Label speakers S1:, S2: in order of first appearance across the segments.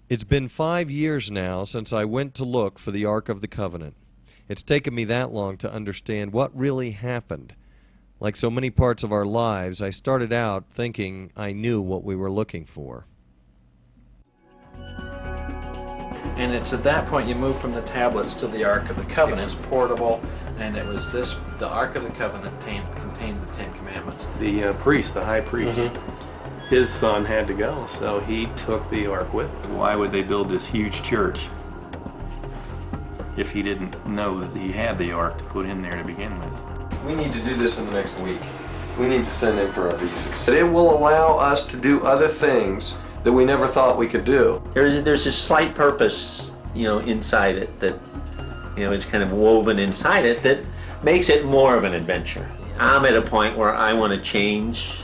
S1: It's been 5 years now since I went to look for the Ark of the Covenant. It's taken me that long to understand what really happened. Like so many parts of our lives, I started out thinking I knew what we were looking for.
S2: And it's at that point you move from the tablets to the Ark of the Covenant. It's portable, and it was this, the Ark of the Covenant contained the Ten Commandments.
S3: The priest, the high priest, his son had to go, so he took the Ark with him. Why would they build this huge church if he didn't know that he had the Ark to put in there to begin with?
S1: We need to do this in the next week. We need to send in for our visas. It will allow us to do other things that we never thought we could do.
S4: There's a slight purpose, inside it that, is kind of woven inside it that makes it more of an adventure. I'm at a point where I want to change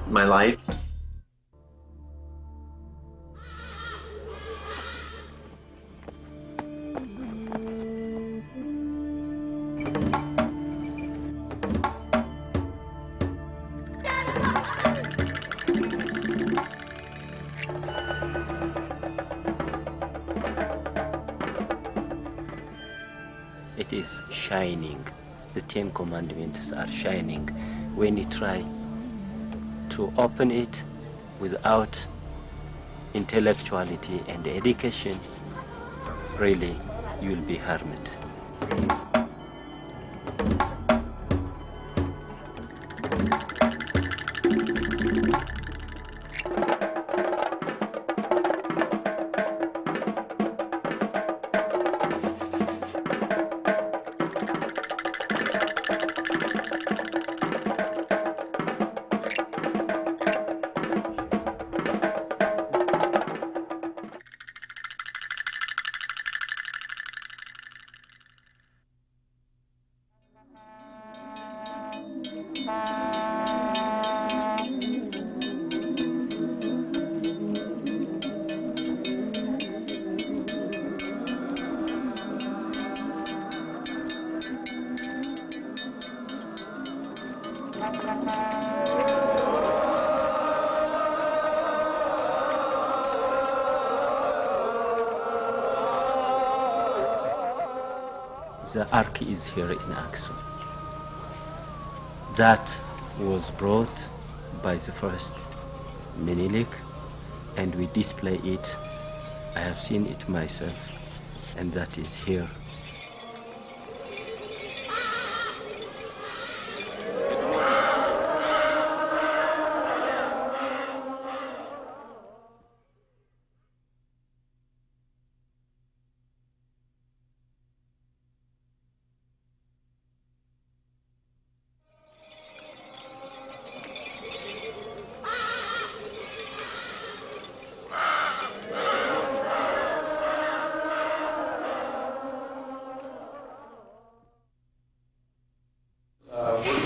S4: my life.
S5: It is shining. The Ten Commandments are shining. When you try to open it without intellectuality and education, really you will be harmed. The Ark is here in Aksum. That was brought by the first Menelik, and we display it. I have seen it myself, and that is here.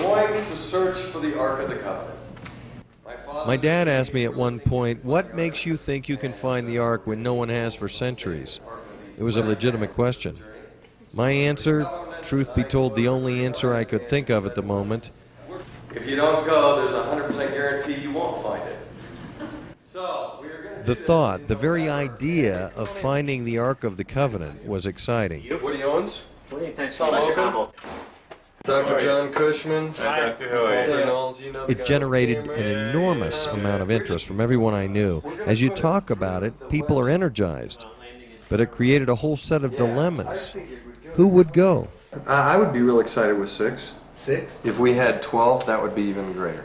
S1: We're going to search for the Ark of the Covenant. My dad asked me at one point, what makes you think you can find the Ark when no one has for centuries? It was a legitimate question. My answer, truth be told, the only answer I could think of at the moment, if you don't go, there's a 100% guarantee you won't find it. The thought, the very idea of finding the Ark of the Covenant was exciting.
S2: Woody Owens?
S1: Dr. John Cushman, Walter Knowles, It generated an enormous amount of interest from everyone I knew. As you talk about it, people are energized. But it created a whole set of dilemmas. Who would go? I would be real excited with 6.
S6: 6?
S1: If we had 12, that would be even greater.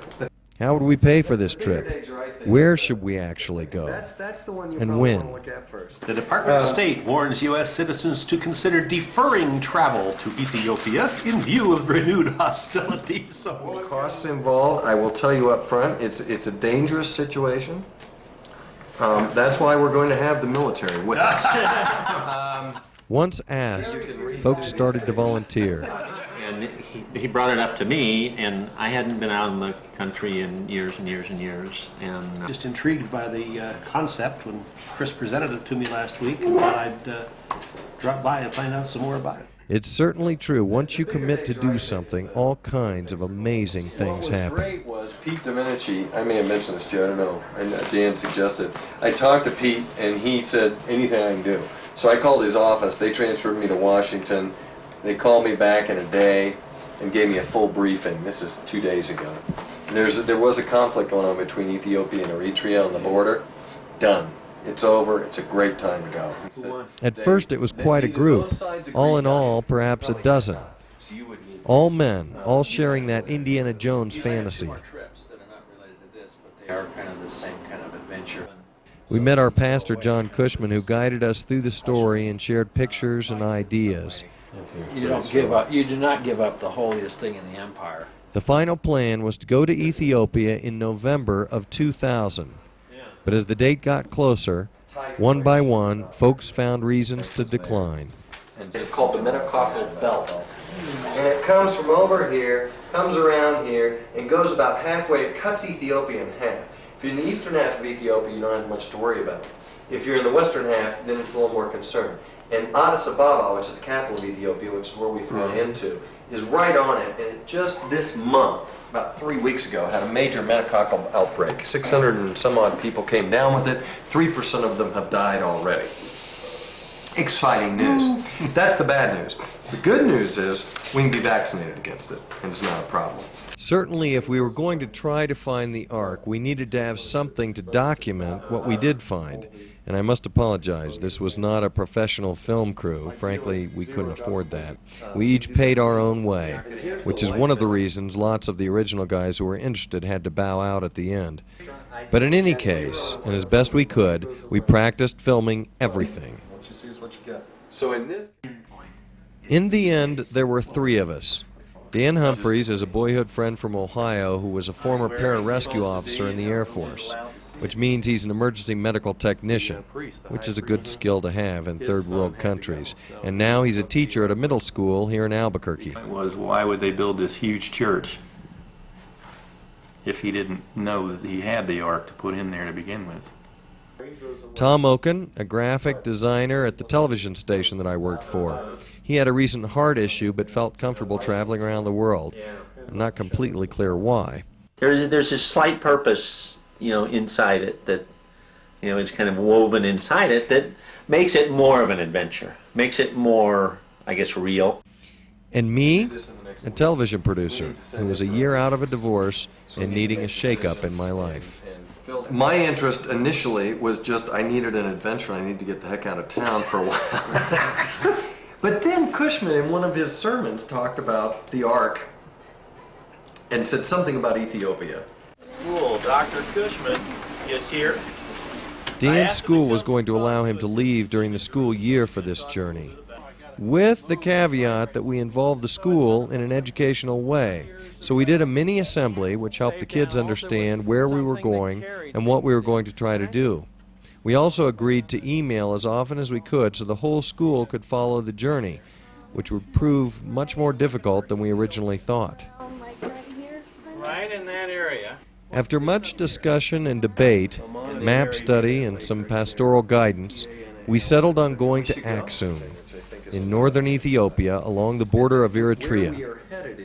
S1: How would we pay for this trip? Where should we actually go?
S6: That's the one you
S1: and
S6: probably
S1: when?
S6: want to look at first.
S7: The Department of State warns U.S. citizens to consider deferring travel to Ethiopia in view of renewed hostilities.
S1: Costs involved, I will tell you up front, it's a dangerous situation. That's why we're going to have the military with us. Once asked, folks started to volunteer.
S4: And he brought it up to me, and I hadn't been out in the country in years and years and years. And
S7: Just intrigued by the concept when Chris presented it to me last week, and thought I'd drop by and find out some more about it.
S1: It's certainly true. Once you commit to do something, all kinds of amazing things happen.
S6: What was great was Pete Domenici. I may have mentioned this to you, I don't know, and Dan suggested. I talked to Pete, and he said, anything I can do. So I called his office. They transferred me to Washington. They called me back in a day and gave me a full briefing. This is 2 days ago. And there was a conflict going on between Ethiopia and Eritrea on the border. Done. It's over. It's a great time to go.
S1: At first it was quite a group, all in all perhaps a dozen. All men, all sharing that Indiana Jones fantasy.
S2: Trips that are not related to this, but they are kind of the same kind of adventure.
S1: We met our pastor, John Cushman, who guided us through the story and shared pictures and ideas.
S2: You don't give up. You do not give up the holiest thing in the empire.
S1: The final plan was to go to Ethiopia in November of 2000. But as the date got closer, one by one, folks found reasons to decline.
S6: It's called the meningococcal belt. And it comes from over here, comes around here, and goes about halfway. It cuts Ethiopia in half. If you're in the eastern half of Ethiopia, you don't have much to worry about. If you're in the western half, then it's a little more concerned. And Addis Ababa, which is the capital of Ethiopia, which is where we fly into, is right on it. And just this month, about 3 weeks ago, had a major meningococcal outbreak. 600 and some odd people came down with it. 3% of them have died already. Exciting news. That's the bad news. The good news is we can be vaccinated against it, and it's not a problem.
S1: Certainly, if we were going to try to find the Ark, we needed to have something to document what we did find. And I must apologize, this was not a professional film crew. Frankly, we couldn't afford that. We each paid our own way, which is one of the reasons lots of the original guys who were interested had to bow out at the end. But in any case, and as best we could, we practiced filming everything.
S6: What you see is what you get. So in this...
S1: In the end, there were 3 of us. Dan Humphreys is a boyhood friend from Ohio who was a former pararescue officer in the Air Force, which means he's an emergency medical technician, which is a good skill to have in third world countries. And now he's a teacher at a middle school here in Albuquerque.
S3: Was why would they build this huge church if he didn't know that he had the Ark to put in there to begin with?
S1: Tom Oken, a graphic designer at the television station that I worked for. He had a recent heart issue but felt comfortable traveling around the world. I'm not completely clear why.
S4: There's a slight purpose, inside it that, is kind of woven inside it that makes it more of an adventure, makes it more, I guess, real.
S1: And me, a television producer who was a year out of a divorce and needing a shake-up in my life.
S6: My interest initially was just I needed an adventure. I needed to get the heck out of town for a while. But then Cushman, in one of his sermons, talked about the Ark and said something about Ethiopia.
S8: School, Dr. Cushman is here.
S1: Dan's school was going to allow him to leave during the school year for this journey, with the caveat that we involved the school in an educational way. So we did a mini assembly which helped the kids understand where we were going and what we were going to try to do. We also agreed to email as often as we could so the whole school could follow the journey, which would prove much more difficult than we originally thought.
S2: Right in that area.
S1: After much discussion and debate, map study, and some pastoral guidance, we settled on going to Aksum, in northern Ethiopia along the border of Eritrea.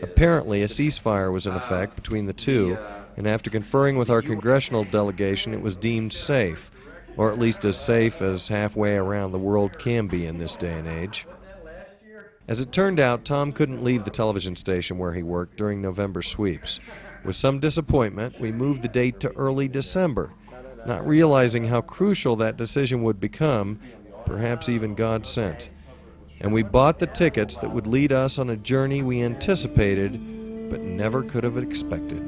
S1: Apparently, a ceasefire was in effect between the two, and after conferring with our congressional delegation, it was deemed safe, or at least as safe as halfway around the world can be in this day and age. As it turned out, Tom couldn't leave the television station where he worked during November sweeps. With some disappointment, we moved the date to early December, not realizing how crucial that decision would become, perhaps even God sent. And we bought the tickets that would lead us on a journey we anticipated but never could have expected.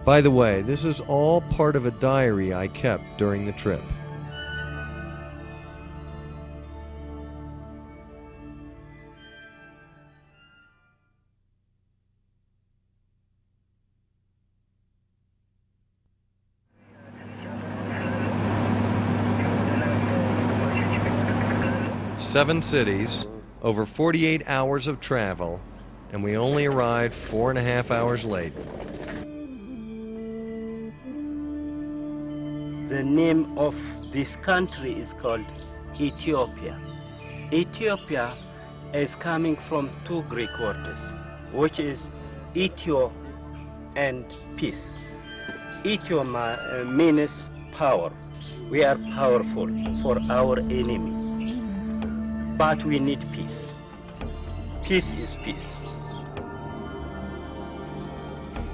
S1: By the way, this is all part of a diary I kept during the trip. Seven cities, over 48 hours of travel, and we only arrived 4.5 hours late.
S5: The name of this country is called Ethiopia. Ethiopia is coming from two Greek words, which is Ethio and peace. Ethio means power. We are powerful for our enemy, but we need peace. Peace is peace.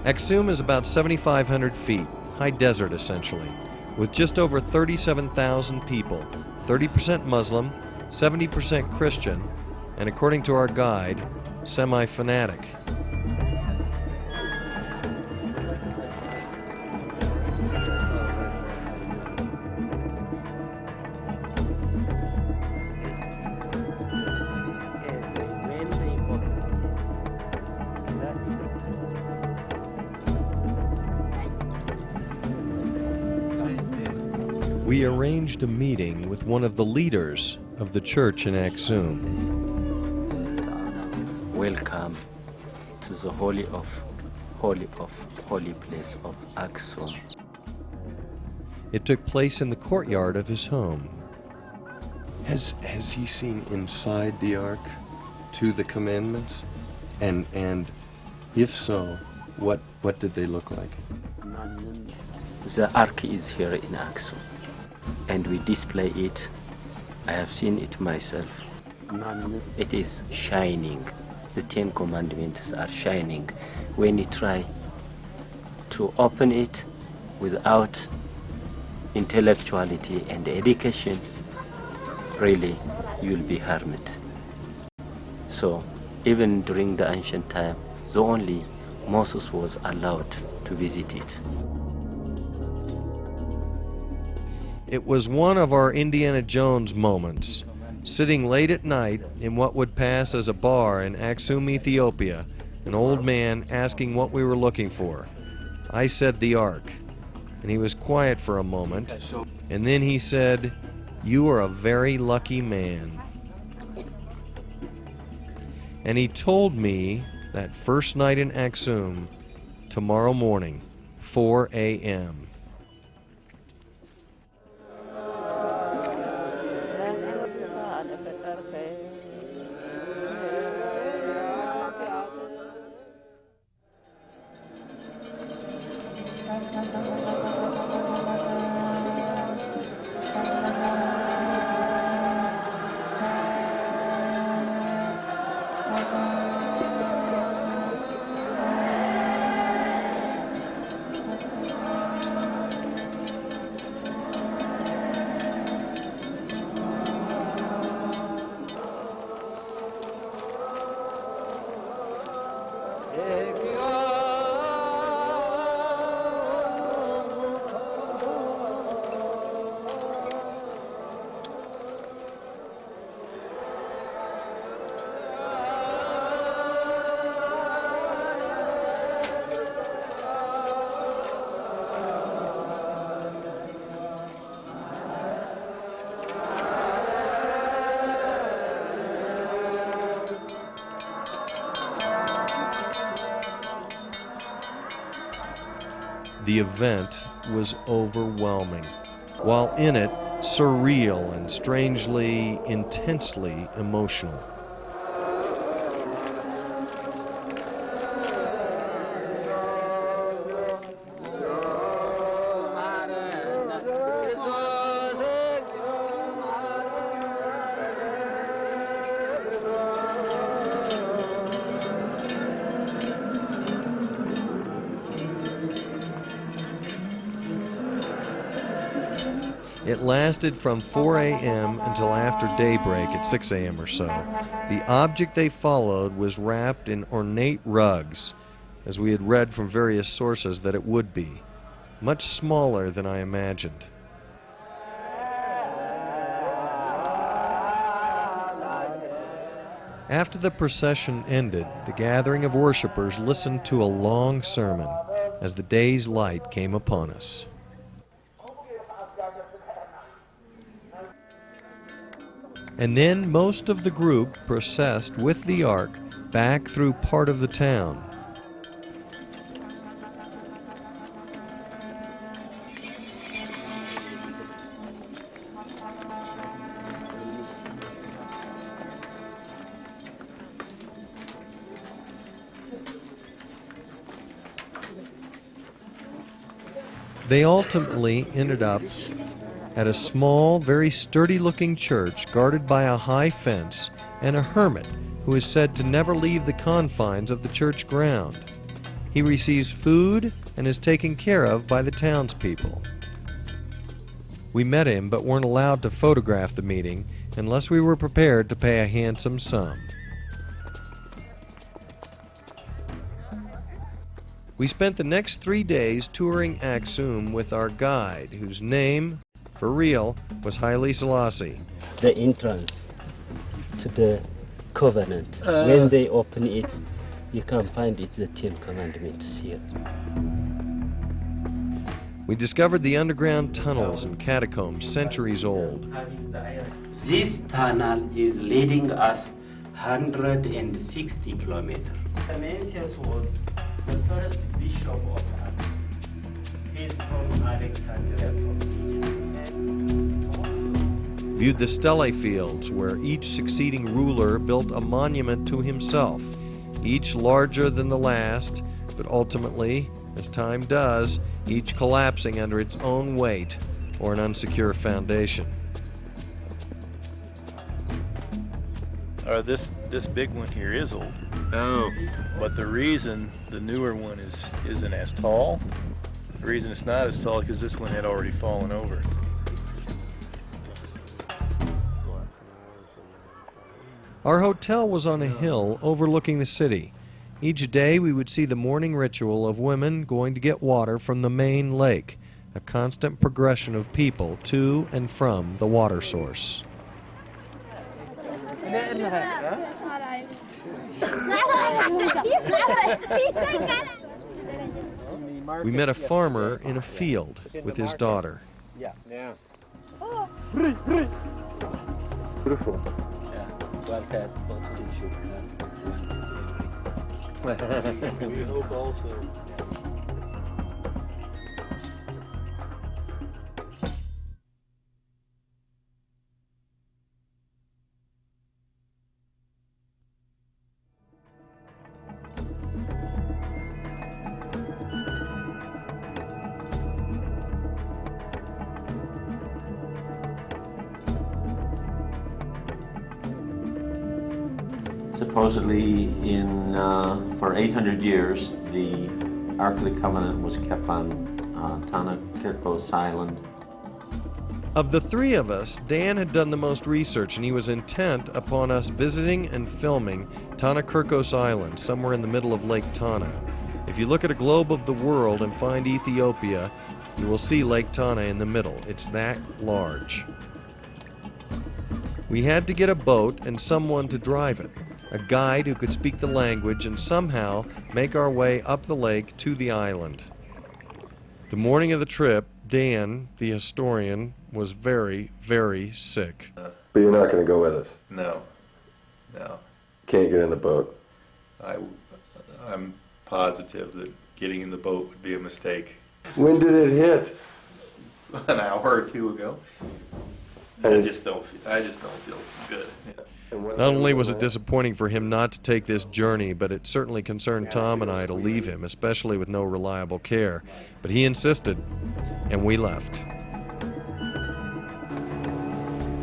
S1: Aksum is about 7,500 feet, high desert essentially, with just over 37,000 people, 30% Muslim, 70% Christian, and according to our guide, semi-fanatic. We arranged a meeting with one of the leaders of the church in Aksum.
S5: Welcome to the holy place of Aksum.
S1: It took place in the courtyard of his home.
S9: Has he seen inside the ark to the commandments? And if so, what did they look like?
S5: The ark is here in Aksum, and we display it. I have seen it myself. It is shining. The 10 Commandments are shining. When you try to open it without intellectuality and education, really you will be harmed. So even during the ancient time, the only Moses was allowed to visit it.
S1: It was one of our Indiana Jones moments, sitting late at night in what would pass as a bar in Aksum, Ethiopia, an old man asking what we were looking for. I said the Ark, and he was quiet for a moment, and then he said, "You are a very lucky man." And he told me that first night in Aksum, tomorrow morning, 4 a.m. The event was overwhelming, while in it, surreal and strangely, intensely emotional. It lasted from 4 a.m. until after daybreak at 6 a.m. or so. The object they followed was wrapped in ornate rugs, as we had read from various sources that it would be, much smaller than I imagined. After the procession ended, the gathering of worshipers listened to a long sermon as the day's light came upon us. And then most of the group processed with the ark back through part of the town. They ultimately ended up at a small, very sturdy-looking church guarded by a high fence and a hermit who is said to never leave the confines of the church ground. He receives food and is taken care of by the townspeople. We met him but weren't allowed to photograph the meeting unless we were prepared to pay a handsome sum. We spent the next 3 days touring Aksum with our guide, whose name, for real, was Haile Selassie.
S5: The entrance to the covenant. When they open it, you can find it, the 10 Commandments here.
S1: We discovered the underground tunnels and catacombs centuries old.
S5: This tunnel is leading us 160 kilometers. Athanasius was the first bishop of Africa. He's from Alexandria, from Egypt.
S1: Viewed the stele fields where each succeeding ruler built a monument to himself, each larger than the last, but ultimately, as time does, each collapsing under its own weight or an unsecure foundation.
S8: This big one here is old.
S4: Oh.
S8: But the reason the newer one isn't as tall, the reason it's not as tall is because this one had already fallen over.
S1: Our hotel was on a hill overlooking the city. Each day we would see the morning ritual of women going to get water from the main lake, a constant progression of people to and from the water source. We met a farmer in a field with his daughter.
S3: Yeah.
S5: Beautiful.
S3: We hope also.
S4: Supposedly, for 800 years, the Ark of the Covenant was kept on Tanakirkos Island.
S1: Of the three of us, Dan had done the most research, and he was intent upon us visiting and filming Tanakirkos Island, somewhere in the middle of Lake Tana. If you look at a globe of the world and find Ethiopia, you will see Lake Tana in the middle. It's that large. We had to get a boat and someone to drive it, a guide who could speak the language, and somehow make our way up the lake to the island. The morning of the trip, Dan, the historian, was very, very sick.
S9: But you're not going to go with us?
S3: No.
S9: Can't get in the boat?
S3: I'm positive that getting in the boat would be a mistake.
S9: When did it hit?
S3: An hour or two ago. I just don't feel good.
S1: Not only was it disappointing for him not to take this journey, but it certainly concerned Tom and I to leave him, especially with no reliable care. But he insisted, and we left.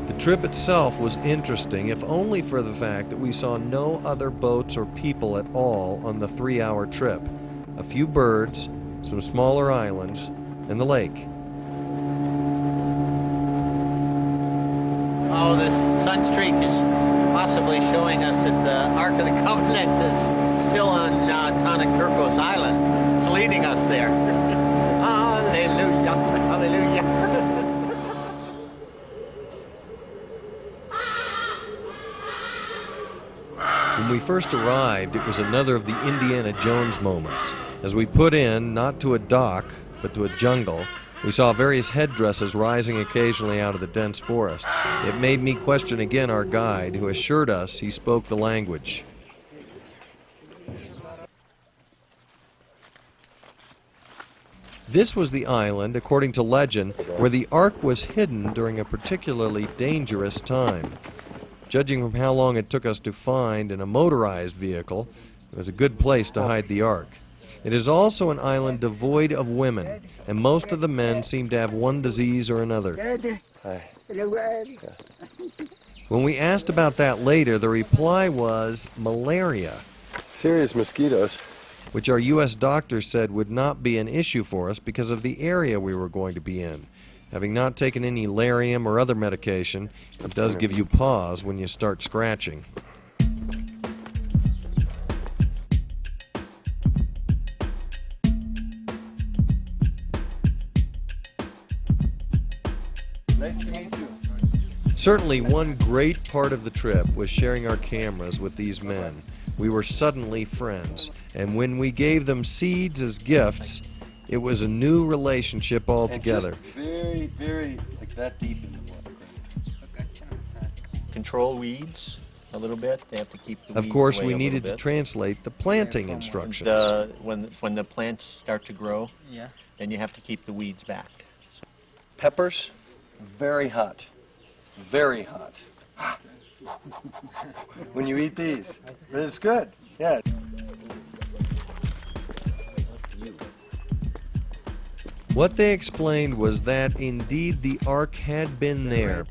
S1: The trip itself was interesting, if only for the fact that we saw no other boats or people at all on the 3-hour trip. A few birds, some smaller islands, and the lake.
S2: Oh, this sun streak is possibly showing us that the Ark of the Covenant is still on Tanakirkos Island. It's leading us there. Hallelujah, hallelujah.
S1: When we first arrived, it was another of the Indiana Jones moments. As we put in, not to a dock, but to a jungle, we saw various headdresses rising occasionally out of the dense forest. It made me question again our guide, who assured us he spoke the language. This was the island, according to legend, where the Ark was hidden during a particularly dangerous time. Judging from how long it took us to find in a motorized vehicle, it was a good place to hide the Ark. It is also an island devoid of women, and most of the men seem to have one disease or another. When we asked about that later, the reply was malaria,
S9: Serious mosquitoes.
S1: which our U.S. doctor said would not be an issue for us because of the area we were going to be in. Having not taken any Lariam or other medication, it does give you pause when you start scratching.
S6: Nice to meet you.
S1: Certainly one great part of the trip was sharing our cameras with these men. We were suddenly friends, and when we gave them seeds as gifts, it was a new relationship altogether.
S6: And just very, very, like that deep in the water.
S4: Control weeds a little bit. They have to keep the weeds
S1: Of course,
S4: away
S1: we
S4: a
S1: needed
S4: little
S1: to
S4: bit.
S1: translate the planting instructions.
S4: When the plants start to grow,
S5: Yeah.
S4: then you have to keep the weeds back.
S6: Peppers, very hot. Very hot. When you eat these. But it's good. Yeah.
S1: What they explained was that indeed the ark had been there.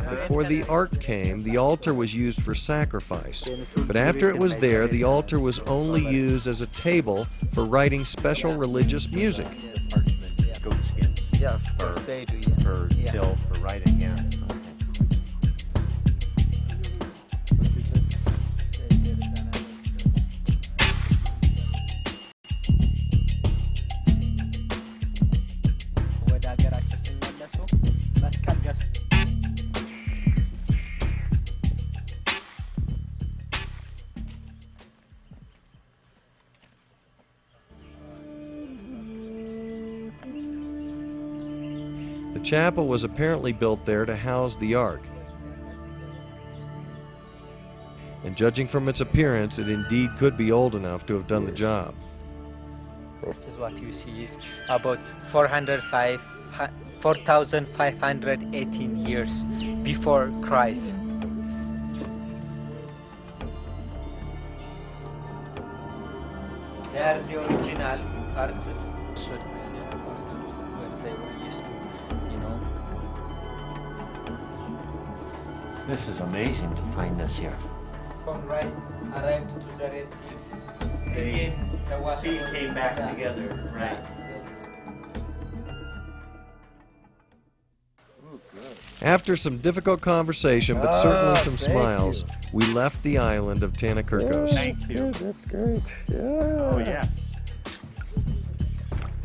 S1: Before the ark came, the altar was used for sacrifice. But after it was there, the altar was only used as a table for writing special religious music.
S5: Goat skins. Yeah, for
S4: Still for writing, yeah.
S1: The chapel was apparently built there to house the ark. And judging from its appearance, it indeed could be old enough to have done the job.
S10: This is what you see is about 4,518 years before Christ. They are the original artists. When they were used to,
S4: This is amazing to find this here.
S10: From rice arrived to the Red Sea. Again, the water
S4: came back together, right?
S1: After some difficult conversation, but certainly some smiles, we left the island of Tanakirkos.
S4: Thank you.
S9: That's great. Yeah.
S4: Oh, yes.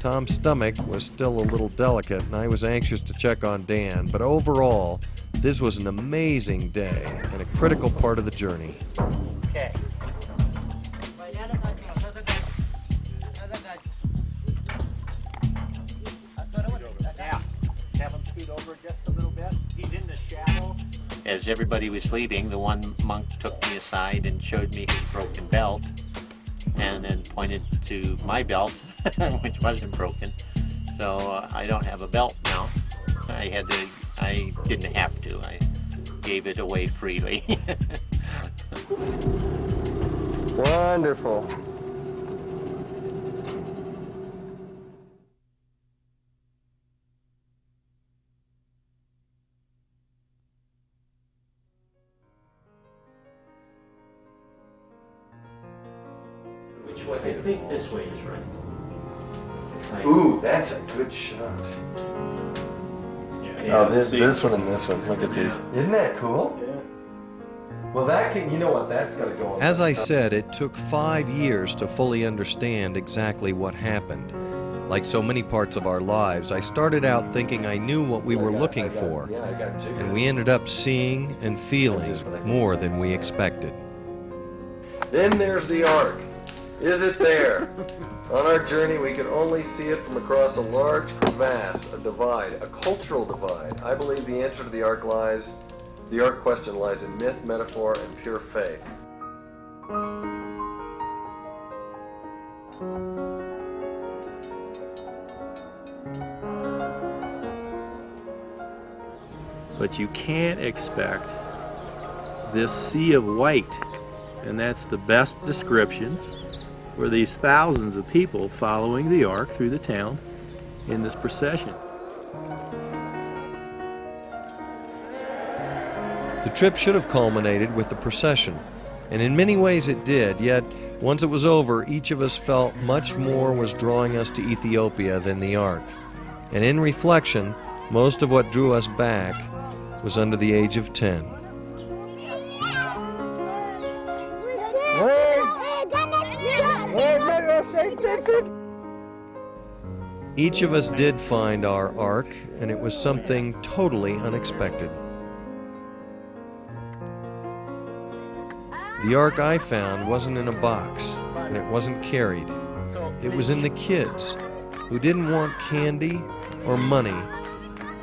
S1: Tom's stomach was still a little delicate, and I was anxious to check on Dan, but overall, this was an amazing day and a critical part of the journey.
S10: Okay.
S4: Now, have him scoot over just a little bit. He's in the shadow. As everybody was leaving, the one monk took me aside and showed me his broken belt, and then pointed to my belt, which wasn't broken. So I don't have a belt now. I didn't have to. I gave it away freely.
S6: Wonderful.
S4: Which way? I think this way is right.
S6: Ooh, that's a good shot. Oh, this one and this one. Look at these. Isn't that cool? Yeah. Well, that can, you know what, that's got to go on.
S1: As I said, it took 5 years to fully understand exactly what happened. Like so many parts of our lives, I started out thinking I knew what we were looking for, and we ended up seeing and feeling more than we expected.
S6: Then there's the Ark. Is it there? On our journey, we could only see it from across a large crevasse, a divide, a cultural divide. I believe the answer to the Ark question lies in myth, metaphor, and pure faith.
S3: But you can't expect this sea of white, and that's the best description
S8: were these thousands of people following the ark through the town in this procession.
S1: The trip should have culminated with the procession, and in many ways it did, yet once it was over, each of us felt much more was drawing us to Ethiopia than the ark. And in reflection, most of what drew us back was under the age of 10. Each of us did find our ark, and it was something totally unexpected. The ark I found wasn't in a box, and it wasn't carried. It was in the kids, who didn't want candy or money,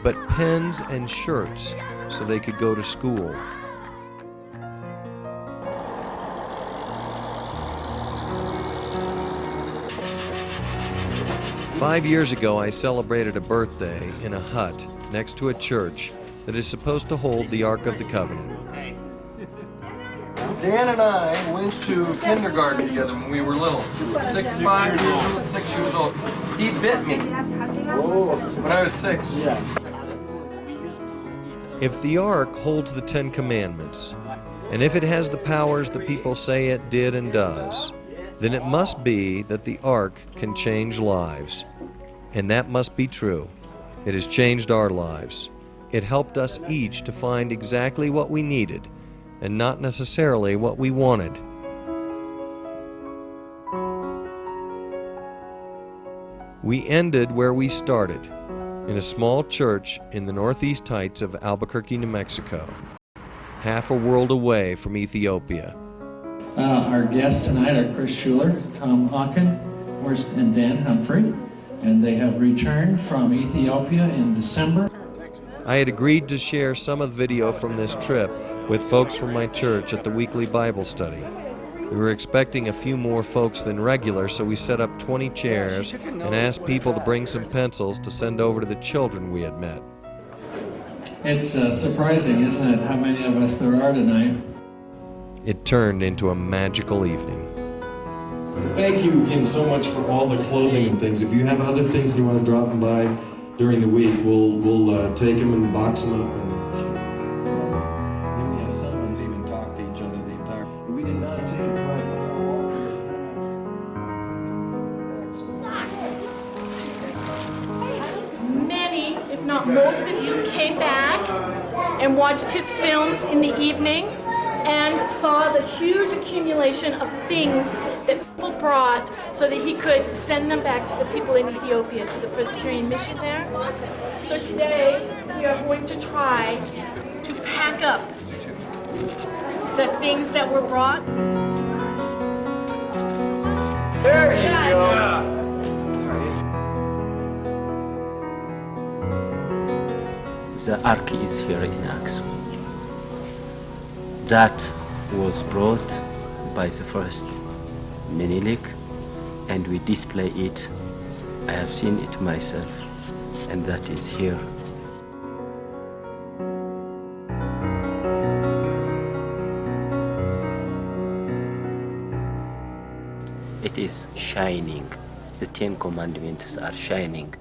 S1: but pens and shirts so they could go to school. Five years ago, I celebrated a birthday in a hut next to a church that is supposed to hold the Ark of the Covenant.
S6: Dan and I went to kindergarten together when we were little. 5 years old, 6 years old. He bit me when I was 6.
S1: If the Ark holds the 10 Commandments, and if it has the powers that people say it did and does, then it must be that the Ark can change lives. And that must be true. It has changed our lives. It helped us each to find exactly what we needed, and not necessarily what we wanted. We ended where we started, in a small church in the northeast heights of Albuquerque, New Mexico, half a world away from Ethiopia.
S2: Our guests tonight are Chris Schueler, Tom Hawken, and Dan Humphrey, and they have returned from Ethiopia in December.
S1: I had agreed to share some of the video from this trip with folks from my church at the weekly Bible study. We were expecting a few more folks than regular, so we set up 20 chairs and asked people to bring some pencils to send over to the children we had met.
S2: It's surprising, isn't it, how many of us there are tonight?
S1: It turned into a magical evening.
S11: Thank you again so much for all the clothing and things. If you have other things and you want to drop them by during the week, we'll take them and box them up. And we have someone's even talked to each other the entire. We did not take a part.
S12: Many, if not most of you, came back and watched his films in the evening and saw the huge accumulation of things that people brought so that he could send them back to the people in Ethiopia, to the Presbyterian mission there. So today we are going to try to pack up the things that were brought.
S6: There you go.
S5: The Ark is here in Aksum. That was brought by the first Menelik, and we display it. I have seen it myself, and that is here. It is shining. The 10 Commandments are shining.